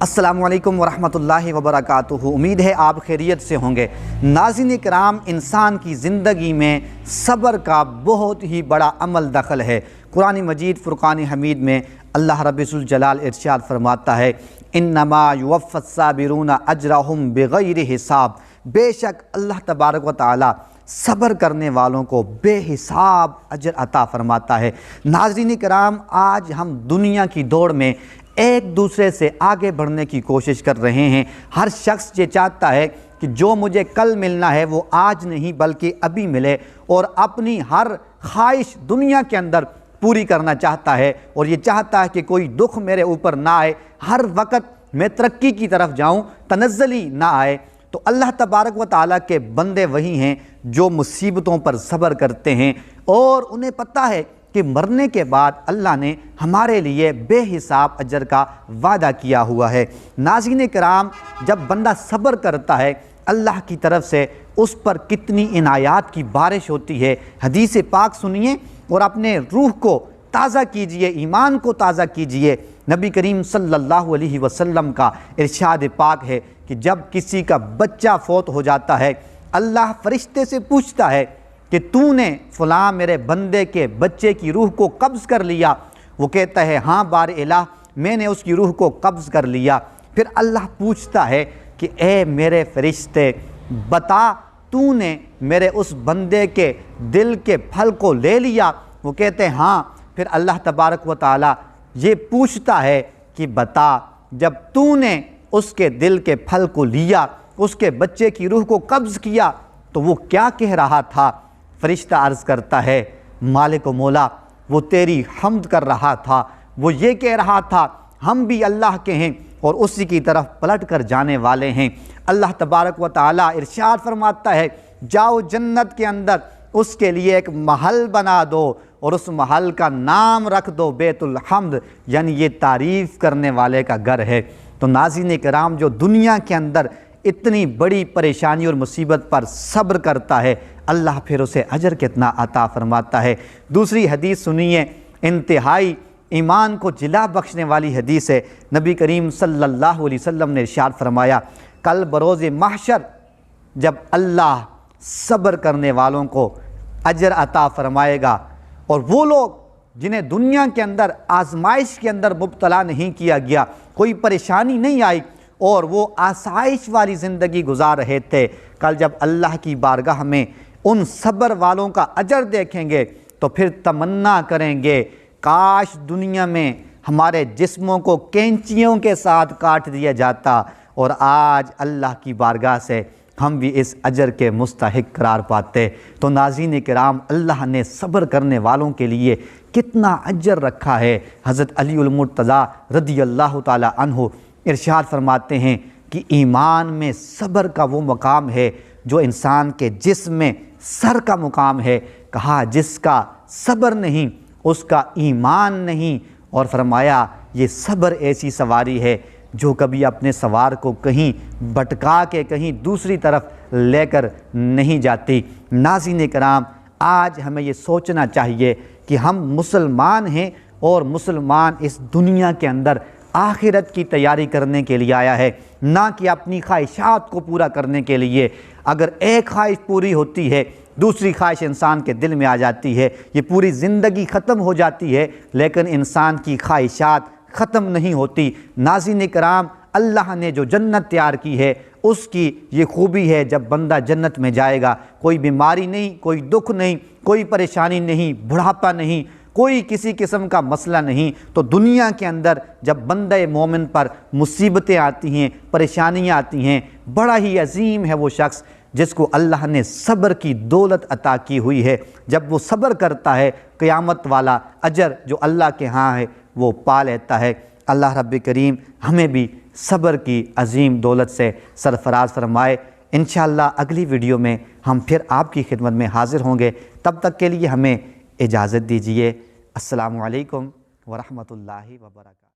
السلام علیکم ورحمۃ اللہ وبرکاتہ۔ امید ہے آپ خیریت سے ہوں گے۔ ناظرین کرام، انسان کی زندگی میں صبر کا بہت ہی بڑا عمل دخل ہے۔ قرآن مجید فرقان حمید میں اللہ رب الجلال ارشاد فرماتا ہے، انما یوفی الصابرون اجرہم بغیر حساب۔ بے شک اللہ تبارک و تعالی صبر کرنے والوں کو بے حساب اجر عطا فرماتا ہے۔ ناظرین کرام، آج ہم دنیا کی دوڑ میں ایک دوسرے سے آگے بڑھنے کی کوشش کر رہے ہیں۔ ہر شخص یہ چاہتا ہے کہ جو مجھے کل ملنا ہے وہ آج نہیں بلکہ ابھی ملے، اور اپنی ہر خواہش دنیا کے اندر پوری کرنا چاہتا ہے، اور یہ چاہتا ہے کہ کوئی دکھ میرے اوپر نہ آئے، ہر وقت میں ترقی کی طرف جاؤں، تنزلی نہ آئے۔ تو اللہ تبارک و تعالیٰ کے بندے وہی ہیں جو مصیبتوں پر صبر کرتے ہیں، اور انہیں پتہ ہے کہ مرنے کے بعد اللہ نے ہمارے لیے بے حساب اجر کا وعدہ کیا ہوا ہے۔ ناظرین کرام، جب بندہ صبر کرتا ہے اللہ کی طرف سے اس پر کتنی عنایات کی بارش ہوتی ہے۔ حدیث پاک سنیے اور اپنے روح کو تازہ کیجئے، ایمان کو تازہ کیجئے۔ نبی کریم صلی اللہ علیہ وسلم کا ارشاد پاک ہے کہ جب کسی کا بچہ فوت ہو جاتا ہے، اللہ فرشتے سے پوچھتا ہے کہ تو نے فلاں میرے بندے کے بچے کی روح کو قبض کر لیا؟ وہ کہتا ہے ہاں بار الہ، میں نے اس کی روح کو قبض کر لیا۔ پھر اللہ پوچھتا ہے کہ اے میرے فرشتے، بتا تو نے میرے اس بندے کے دل کے پھل کو لے لیا؟ وہ کہتے ہیں ہاں۔ پھر اللہ تبارک و تعالی یہ پوچھتا ہے کہ بتا، جب تو نے اس کے دل کے پھل کو لیا، اس کے بچے کی روح کو قبض کیا، تو وہ کیا کہہ رہا تھا؟ فرشتہ عرض کرتا ہے مالک و مولا، وہ تیری حمد کر رہا تھا، وہ یہ کہہ رہا تھا ہم بھی اللہ کے ہیں اور اسی کی طرف پلٹ کر جانے والے ہیں۔ اللہ تبارک و تعالی ارشاد فرماتا ہے جاؤ جنت کے اندر اس کے لیے ایک محل بنا دو اور اس محل کا نام رکھ دو بیت الحمد، یعنی یہ تعریف کرنے والے کا گھر ہے۔ تو ناظرین کرام، جو دنیا کے اندر اتنی بڑی پریشانی اور مصیبت پر صبر کرتا ہے، اللہ پھر اسے اجر کتنا عطا فرماتا ہے۔ دوسری حدیث سنیے، انتہائی ایمان کو جلا بخشنے والی حدیث ہے۔ نبی کریم صلی اللہ علیہ وسلم نے ارشاد فرمایا، کل بروز محشر جب اللہ صبر کرنے والوں کو اجر عطا فرمائے گا، اور وہ لوگ جنہیں دنیا کے اندر آزمائش کے اندر مبتلا نہیں کیا گیا، کوئی پریشانی نہیں آئی اور وہ آسائش والی زندگی گزار رہے تھے، کل جب اللہ کی بارگاہ میں ان صبر والوں کا اجر دیکھیں گے تو پھر تمنا کریں گے کاش دنیا میں ہمارے جسموں کو کینچیوں کے ساتھ کاٹ دیا جاتا، اور آج اللہ کی بارگاہ سے ہم بھی اس اجر کے مستحق قرار پاتے۔ تو ناظرین کرام، اللہ نے صبر کرنے والوں کے لیے کتنا اجر رکھا ہے۔ حضرت علی المرتضیٰ رضی اللہ تعالی عنہ ارشاد فرماتے ہیں کہ ایمان میں صبر کا وہ مقام ہے جو انسان کے جسم میں سر کا مقام ہے۔ کہا جس کا صبر نہیں اس کا ایمان نہیں، اور فرمایا یہ صبر ایسی سواری ہے جو کبھی اپنے سوار کو کہیں بھٹکا کے کہیں دوسری طرف لے کر نہیں جاتی۔ ناظرین کرام، آج ہمیں یہ سوچنا چاہیے کہ ہم مسلمان ہیں، اور مسلمان اس دنیا کے اندر آخرت کی تیاری کرنے کے لیے آیا ہے، نہ کہ اپنی خواہشات کو پورا کرنے کے لیے۔ اگر ایک خواہش پوری ہوتی ہے، دوسری خواہش انسان کے دل میں آ جاتی ہے، یہ پوری زندگی ختم ہو جاتی ہے، لیکن انسان کی خواہشات ختم نہیں ہوتی۔ ناظرین کرام، اللہ نے جو جنت تیار کی ہے اس کی یہ خوبی ہے، جب بندہ جنت میں جائے گا کوئی بیماری نہیں، کوئی دکھ نہیں، کوئی پریشانی نہیں، بڑھاپا نہیں، کوئی کسی قسم کا مسئلہ نہیں۔ تو دنیا کے اندر جب بندہ مومن پر مصیبتیں آتی ہیں، پریشانیاں آتی ہیں، بڑا ہی عظیم ہے وہ شخص جس کو اللہ نے صبر کی دولت عطا کی ہوئی ہے۔ جب وہ صبر کرتا ہے، قیامت والا اجر جو اللہ کے ہاں ہے وہ پا لیتا ہے۔ اللہ رب کریم ہمیں بھی صبر کی عظیم دولت سے سرفراز فرمائے۔ انشاءاللہ اگلی ویڈیو میں ہم پھر آپ کی خدمت میں حاضر ہوں گے، تب تک کے لیے ہمیں اجازت دیجیے۔ السلام علیکم ورحمۃ اللہ وبرکاتہ۔